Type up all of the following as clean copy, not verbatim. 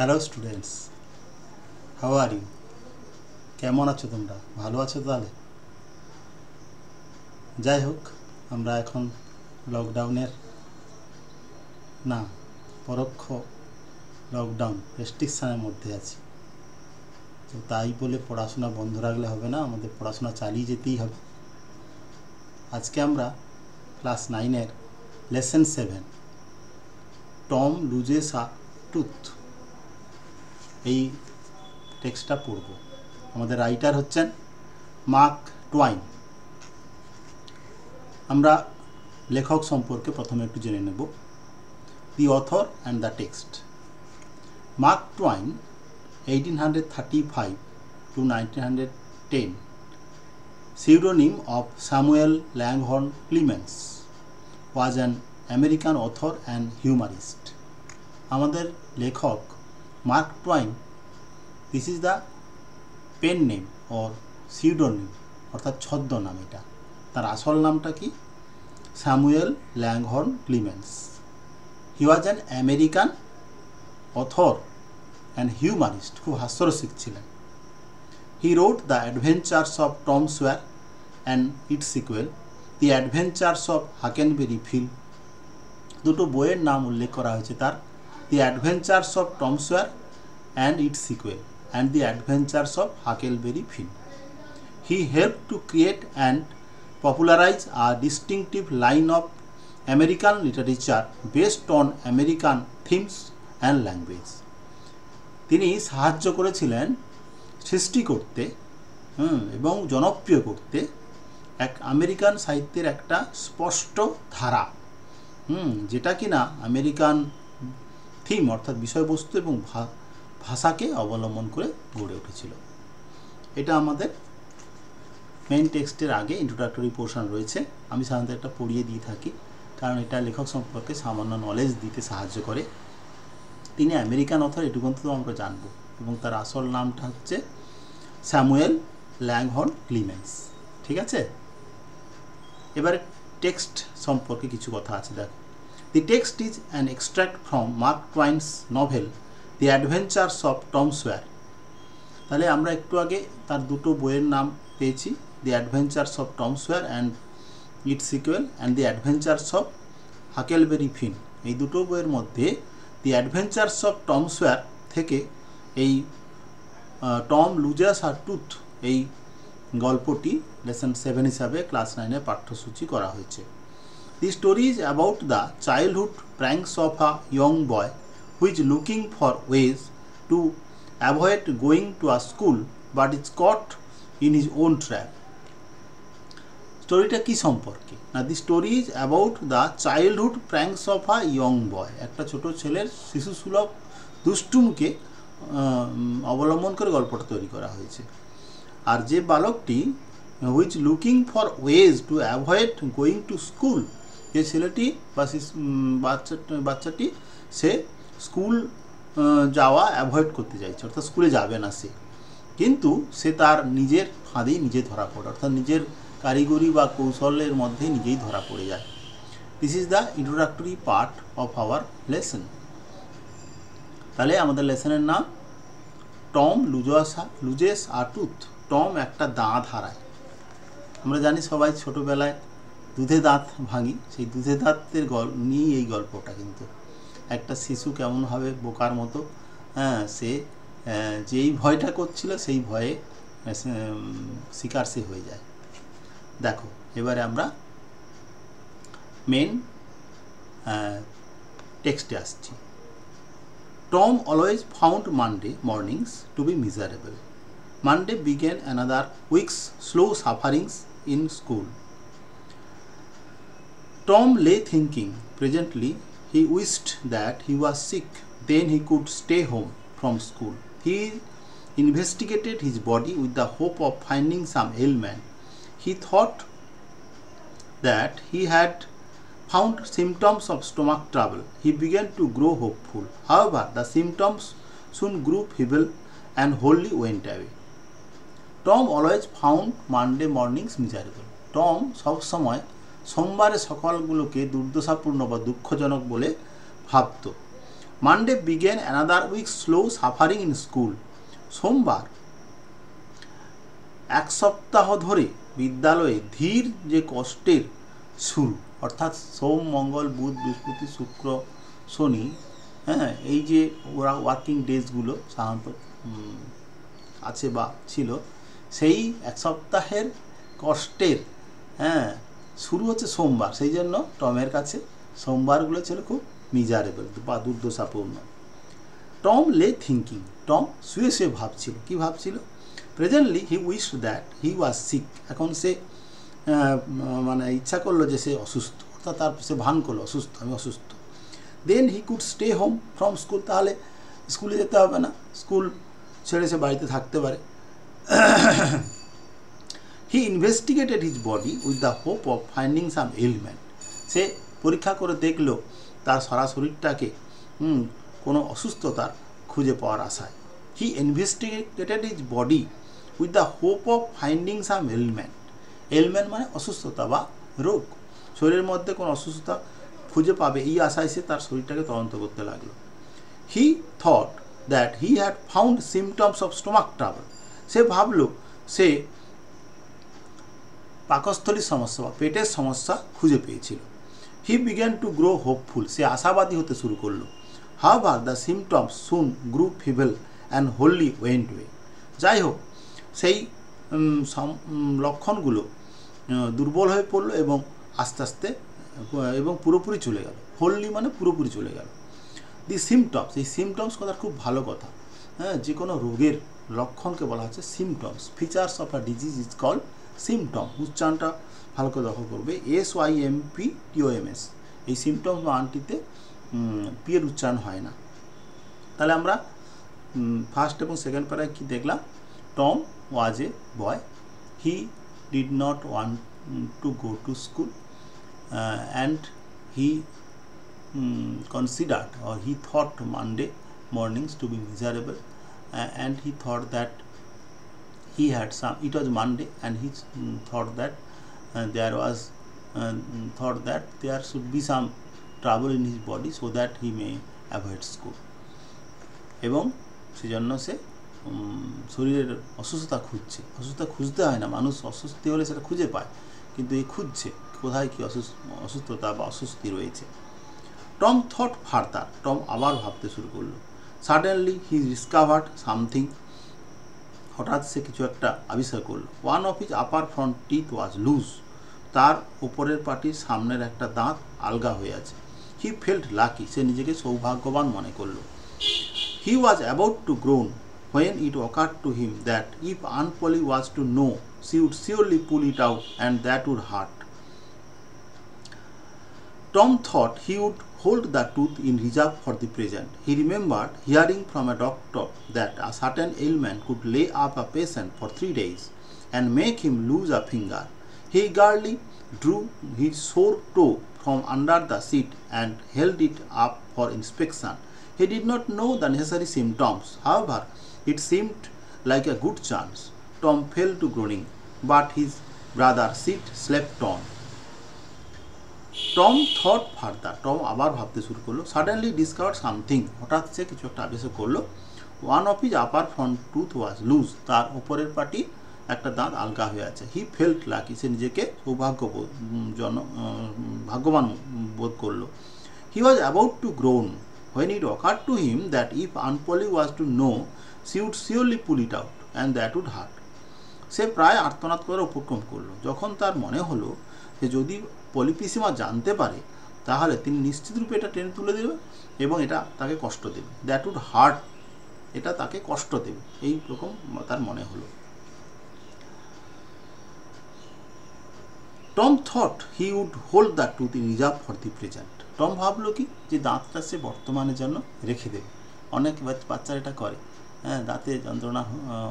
Hello students, how are you? কেমন আছো তোমরা? ভালো আছো তাহলে? যাই হোক, আমরা এখন লকডাউনের না পরোক্ষ লকডাউন রেস্ট্রিকশানের মধ্যে আছি। তো তাই বলে পড়াশোনা বন্ধ রাখলে হবে না, আমাদের পড়াশোনা চালিয়ে যেতেই হবে। আজকে আমরা ক্লাস 9-এর লেসন 7 টম লুজেস আ টুথ এই টেক্সটটা পড়ব। আমাদের রাইটার হচ্ছেন মার্ক টুয়াইন। আমরা লেখক সম্পর্কে প্রথমে একটু জেনে নেব। দি author and the text. Mark টুয়াইন 1835 to 1910, pseudonym of Samuel Langhorne Clemens, was an American author and humorist. আমাদের লেখক Mark Twain, this is the pen name or pseudonym, অর্থাৎ ছদ্মনাম। এটা তার আসল নামটা কি? Samuel Langhorne Clemens. He was an American author and humorist, খুব হাস্যরসিক ছিলেন। He wrote the adventures of Tom Sawyer and its sequel, the adventures of Huckleberry Finn. দুটো বইয়ের নাম উল্লেখ করা হয়েছে তার, the adventures of Tom Sawyer and its sequel and the adventures of Huckleberry Finn. He helped to create and popularize a distinctive line of American literature based on American themes and language. তিনি সাহায্য করেছিলেন সৃষ্টি করতে এবং জনপ্রিয় করতে এক American সাহিত্যের একটা স্পষ্ট ধারা, যেটা কিনা আমেরিকান থিম অর্থাৎ বিষয়বস্তু এবং ভাষাকে অবলম্বন করে গড়ে উঠেছিল। এটা আমাদের মেইন টেক্সটের আগে ইন্ট্রোডাক্টরি পোর্শন রয়েছে। আমি সাধারণত এটা পড়িয়ে দিয়ে থাকি, কারণ এটা লেখক সম্পর্কে সামান্য নলেজ দিতে সাহায্য করে। তিনি আমেরিকান অথর, এটুকু তো আমরা জানবো, এবং তার আসল নামটা হচ্ছে স্যামুয়েল ল্যাংহর্ন ক্লিমেন্স। ঠিক আছে, এবারে টেক্সট সম্পর্কে কিছু কথা আছে। দেখো, the text is an extract from Mark Twain's novel the adventures of Tom Sawyer. তাহলে আমরা একটু আগে তার দুটো বইয়ের নাম পেয়েছি, the adventures of Tom Sawyer and its sequel and the adventures of Huckleberry Finn. এই দুটো বইয়ের মধ্যে দি অ্যাডভেঞ্চার্স অফ টম সোয়ার থেকে এই টম লুজেস আ টুথ এই গল্পটি লেসন 7 হিসাবে ক্লাস 9-এ পাঠ্যসূচি করা হয়েছে। The story is about the childhood pranks of a young boy who is looking for ways to avoid going to a school but is caught in his own trap. স্টোরিটা কি সম্পর্কে? না, the story is about the childhood pranks of a young বয়। একটা ছোট ছেলের শিশুসুলভ দুষ্টুমকে অবলম্বন করে গল্পটা তৈরি করা হয়েছে। আর যে বালকটি which looking for ways to avoid going to school, যে ছেলেটি বা বাচ্চাটি সে স্কুল যাওয়া অ্যাভয়েড করতে চাইছে, অর্থাৎ স্কুলে যাবে না সে, কিন্তু সে তার নিজের ফাঁদেই নিজে ধরা পড়ে, অর্থাৎ নিজের কারিগরি বা কৌশলের মধ্যে নিজেই ধরা পড়ে যায়। This is the introductory part of our lesson. তাহলে আমাদের লেসনের নাম টম লুজেস আ টুথ। টম একটা দাঁত হারায়। আমরা জানি সবাই ছোটোবেলায় দুধে দাঁত ভাঙি, সেই দুধে দাঁতের নিয়েই এই গল্পটা। কিন্তু একটা শিশু কেমনভাবে বোকার মতো সে যেই ভয়টা করছিল সেই ভয়ে শিকার সে হয়ে যায়। দেখো, এবারে আমরা মেন টেক্সটে আসছি। Tom always found Monday mornings to be miserable. Monday begin another weeks slow sufferings in school. Tom lay thinking. Presently, he wished that he was sick, then he could stay home from school. He investigated his body with the hope of finding some ailment. He thought that he had found symptoms of stomach trouble. He began to grow hopeful. However, the symptoms soon grew feeble and wholly went away. Tom always found Monday mornings miserable. Tom সব সময় সোমবারের সকালগুলোকে দুর্দশাপূর্ণ বা দুঃখজনক বলে ভাবত। Monday begin another week slow suffering in school. সোমবার এক সপ্তাহ ধরে বিদ্যালয়ে ধীর যে কষ্টের শুরু, অর্থাৎ সোম মঙ্গল বুধ বৃহস্পতি শুক্র শনি, হ্যাঁ, এই যে ওরা ওয়ার্কিং ডেজগুলো সাধারণত আছে বা ছিল, সেই এক সপ্তাহের কষ্টের, হ্যাঁ, শুরু হচ্ছে সোমবার। সেই জন্য টমের কাছে সোমবারগুলো ছিল খুব মিজারেবল বা দুর্দশাপূর্ণ। টম লে থিঙ্কিং, টম শুয়ে শুয়ে ভাবছিল। কি ভাবছিল? Presently he wish that he was sick, এখন সে মানে ইচ্ছা করলো যে সে অসুস্থ, অর্থাৎ তার সে ভান করলো অসুস্থ, আমি অসুস্থ। Then he could stay home from school, তাহলে স্কুলে যেতে হবে না, স্কুল ছেড়ে সে বাড়িতে থাকতে পারে। He investigated his body with the hope of finding some element, সে পরীক্ষা করে দেখলো তার সারা শরীরটাকে কোনো অসুস্থতার খুঁজে পাওয়ার আশায়। He investigated his body with the hope of finding some element, element মানে অসুস্থতা বা রোগ, শরীরের মধ্যে কোনো অসুস্থতা খুঁজে পাবে এই আশায় সে তার শরীরটাকে তদন্ত করতে লাগলো। He thought that he had found symptoms of stomach trouble, সে ভাবলো সে পাকস্থলীর সমস্যা বা পেটের সমস্যা খুঁজে পেয়েছিল। He began to grow hopeful, সে আশাবাদী হতে শুরু করলো। However the symptoms soon grew feeble and wholly went away, যাই হোক সেই লক্ষণগুলো দুর্বল হয়ে পড়লো এবং আস্তে আস্তে এবং পুরোপুরি চলে গেল। হোললি মানে পুরোপুরি চলে গেল। দি সিমটমস, এই সিমটমস কথা খুব ভালো কথা, হ্যাঁ, যে কোনো রোগের লক্ষণকে বলা হচ্ছে symptoms. Features of a disease is called symptom, উচ্চারণটা ভালো করে দখল করবে, SYMPTOMS। এই সিমটমস বা আনটিতে পি এর উচ্চারণ হয় না। তাহলে আমরা ফার্স্ট এবং সেকেন্ড প্যারায় কি দেখলাম? Tom was A boy, he did not want to go to school and he considered or he thought Monday mornings to be miserable, and he thought that he had some, it was Monday, and he thought that there should be some trouble in his body so that he may avoid school, এবং সেজন্য সে শরীরের অসুস্থতা খুঁজছে। অসুস্থতা খুঁজতে হয় না, মানুষ অসুস্থ হলে সেটা খুঁজে পায়, কিন্তু এই খুঁজছে কোথায় কি অসুস্থতা বা অস্বস্তি রয়েছে। টম থট ফার্দার, টম আবার ভাবতে শুরু করলো। সাডেনলি হি ডিসকভার্ড সামথিং, হঠাৎ সে কিছু একটা আবিষ্কার করলো। One of his upper front teeth was loose, তার উপরের পাটির সামনের একটা দাঁত আলগা হয়ে আছে। হি ফেল্ট লাকি, সে নিজেকে সৌভাগ্যবান মনে করলো। He was about to groan when it occurred to him that if Aunt Polly was to know, she would surely pull it out, and that would hurt. Tom thought he would hold the tooth in reserve for the present. He remembered hearing from a doctor that a certain ailment could lay up a patient for 3 days and make him lose a finger. He eagerly drew his sore toe from under the seat and held it up for inspection. He did not know the necessary symptoms. However, it seemed like a good chance. Tom fell to groaning, but his brother Sid slept on. Tom thought further, Tom আবার ভাবতে শুরু করলো। Suddenly discovered something, হঠাৎ সে কিছু একটা আবিষ্কার করলো। One of his upper front tooth was loose, তার উপরের পাটি একটা দাঁত আলগা হয়ে আছে। হি ফেল্ট লাকি, সে নিজেকে ভাগ্যবান বোধ করলো। He was about to groan when it occurred to him that if Aunt Polly was to know, she would surely pull it out, and that would hurt. সে প্রায় আর্তনাদ করার উপক্রম করলো যখন তার মনে হলো যে যদি পলি পিসিমা জানতে পারে তাহলে তিনি নিশ্চিত রূপে এটা টেনে তুলে দেবে এবং এটা তাকে কষ্ট দেবে। দ্যাট উড হার্ট, এটা তাকে কষ্ট দেবে, এই রকম তার মনে হলো। Tom thought he would hold the tooth in reserve for the present. টম ভাবলো কি যে দাঁতটা সে বর্তমানের জন্য রেখে দেবে। অনেক বাচ্চারা এটা করে, হ্যাঁ, দাঁতে যন্ত্রণা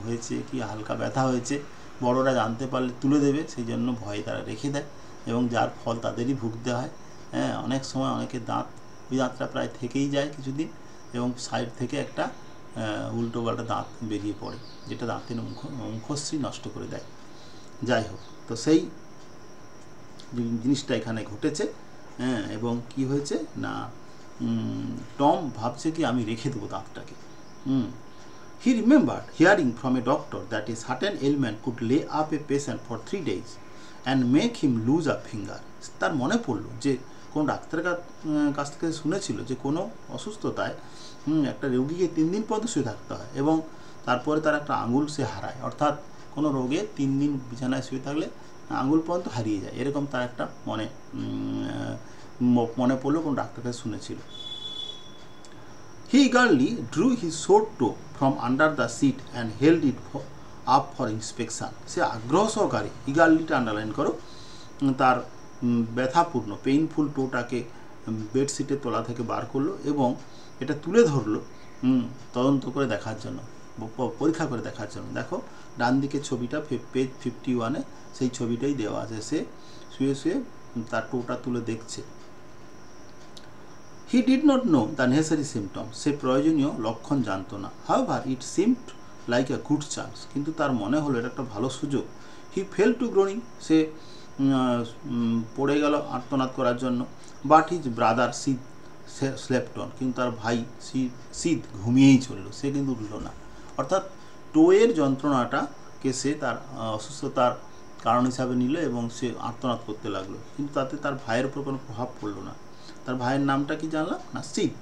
হয়েছে কি হালকা ব্যথা হয়েছে, বড়রা জানতে পারলে তুলে দেবে, সেই জন্য ভয়ে তারা রেখে দেয় এবং যার ফল তাদেরই ভুগতে হয়। হ্যাঁ, অনেক সময় অনেকের ওই দাঁতটা প্রায় থেকেই যায় কিছুদিন এবং সাইড থেকে একটা উল্টো পাল্টা দাঁত বেরিয়ে পড়ে, যেটা দাঁতের মুখশ্রী নষ্ট করে দেয়। যাই হোক, তো সেই জিনিসটা এখানে ঘটেছে। হ্যাঁ, এবং কি হয়েছে না টম ভাবছে কি আমি রেখে দেবো দাঁতটাকে। He remembered hearing from a doctor that a certain ailment could lay up a patient for 3 days and make him lose a finger. তার মনে পড়লো যে কোন ডাক্তারের কাছ থেকে শুনেছিল যে কোনো অসুস্থতায় একটা রোগীকে 3 দিন পর্যন্ত শুয়ে থাকতে হয় এবং তারপরে তার একটা আঙুল সে হারায়, অর্থাৎ কোনো রোগে 3 দিন বিছানায় শুয়ে থাকলে আঙুল পর্যন্ত হারিয়ে যায়, এরকম তার একটা মনে পড়লো কোন ডাক্তারের কাছে শুনেছিল। He eagerly drew his sword toe from under the seat and held it up for inspection. সে আগ্রহ সহকারে, ইগারলিটা আন্ডারলাইন করো, তার ব্যথাপূর্ণ পেইনফুল টোটাকে বেডশিটের তলা থেকে বার করলো এবং এটা তুলে ধরলো তদন্ত করে দেখার জন্য, পরীক্ষা করে দেখার জন্য। দেখো ডান দিকের ছবিটা পেজ 51-এ সেই ছবিটাই দেওয়া আছে, সে শুয়ে শুয়ে তার টোটা তুলে দেখছে। He did not know the necessary symptoms. সে প্রয়োজনীয় লক্ষণ জানতো না। However, it seemed like a good chance. কিন্তু তার মনে হলো এটা একটা ভালো সুযোগ। He fell to groaning. সে পড়ে গেল আর্তনাদ করার জন্য। But his brother Sid slept on. কিন্তু তার ভাই সিদ ঘুমিয়েই চললো, সে কিন্তু উঠলো না। অর্থাৎ টোয়ের যন্ত্রণাটাকে সে তার অসুস্থতার কারণ হিসাবে নিল এবং সে আর্তনাদ করতে লাগলো, কিন্তু তাতে তার ভাইয়ের উপর কোনো প্রভাব পড়লো না। তার ভাইয়ের নামটা কি জানলাম না, Sid.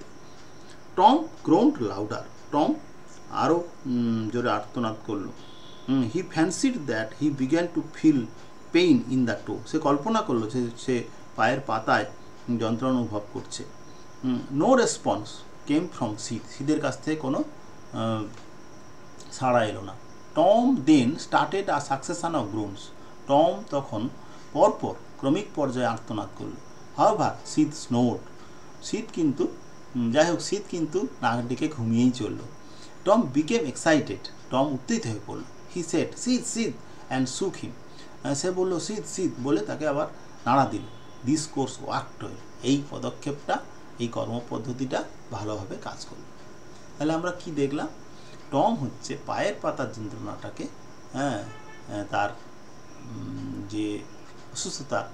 Tom groaned louder, Tom আরও জোরে আর্তনাদ করলো। He fancied that he began to feel pain in the toe. সে কল্পনা করলো যে সে পায়ের পাতায় যন্ত্রণা অনুভব করছে। No response came from Sid, সিদের কাছ থেকে কোনো সাড়া এলো না। Tom then started a succession of groans. Tom তখন পরপর ক্রমিক পর্যায়ে আর্তনাদ করলো। হাওভার সিদ স্নোড, সিদ কিন্তু যাই হোক সিদ কিন্তু নাক ডেকে ঘুমিয়েই চললো। টম বিকেম এক্সাইটেড, টম উত্তেজিত হয়ে পড়লো। He said sheath sheath and সুক হিম, সে বললো সিদ সিদ বলে তাকে আবার নাড়া দিল। দিস কোর্স ওয়ার্কড ওয়েল, এই পদক্ষেপটা, এই কর্মপদ্ধতিটা ভালোভাবে কাজ করলো। তাহলে আমরা কি দেখলাম, টম হচ্ছে পায়ের পাতার যন্ত্রণাটাকে তার যে অসুস্থতার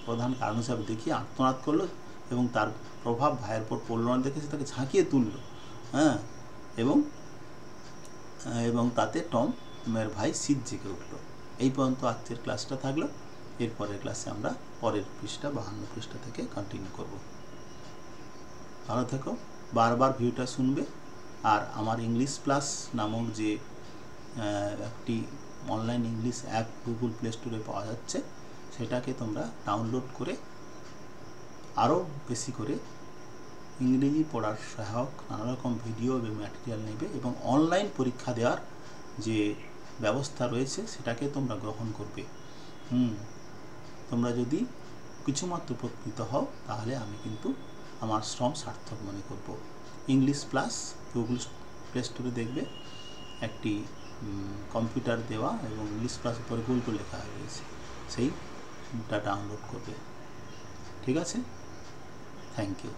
প্রধান কারণ হিসাবে দেখিয়ে আর্তনাদ করলো এবং তার প্রভাব ভাইয়ের উপর পড়ল না দেখে সে তাকে ঝাঁকিয়ে তুলল, এবং তাতে টমের ভাই সিদ জেগে উঠল। এই পর্যন্ত আজকের ক্লাসটা থাকলো। এরপরের ক্লাসে আমরা পরের পৃষ্ঠা 52 পৃষ্ঠা থেকে কন্টিনিউ করব। ভালো থেকো, বারবার ভিডিওটা শুনবে। আর আমার ইংলিশ প্লাস নামক যে একটি online English app Google play স্টোরে পাওয়া যাচ্ছে, সেটাকে তোমরা ডাউনলোড করে আরও বেশি করে ইংরেজি পড়ার সহায়ক নানা রকম ভিডিও এবং ম্যাটেরিয়াল নেবে এবং অনলাইন পরীক্ষা দেওয়ার যে ব্যবস্থা রয়েছে সেটাকে তোমরা গ্রহণ করবে। তোমরা যদি কিছুমাত্র উপকৃত হও তাহলে আমি কিন্তু আমার শ্রম সার্থক মনে করব। ইংলিশ প্লাস গুগল প্লে স্টোরে দেখবে একটি কম্পিউটার দেওয়া এবং ইংলিশ প্লাস উপরে গল্প লেখা হয়েছে, সেইটা ডাউনলোড করবে। ঠিক আছে, থ্যাংক ইউ।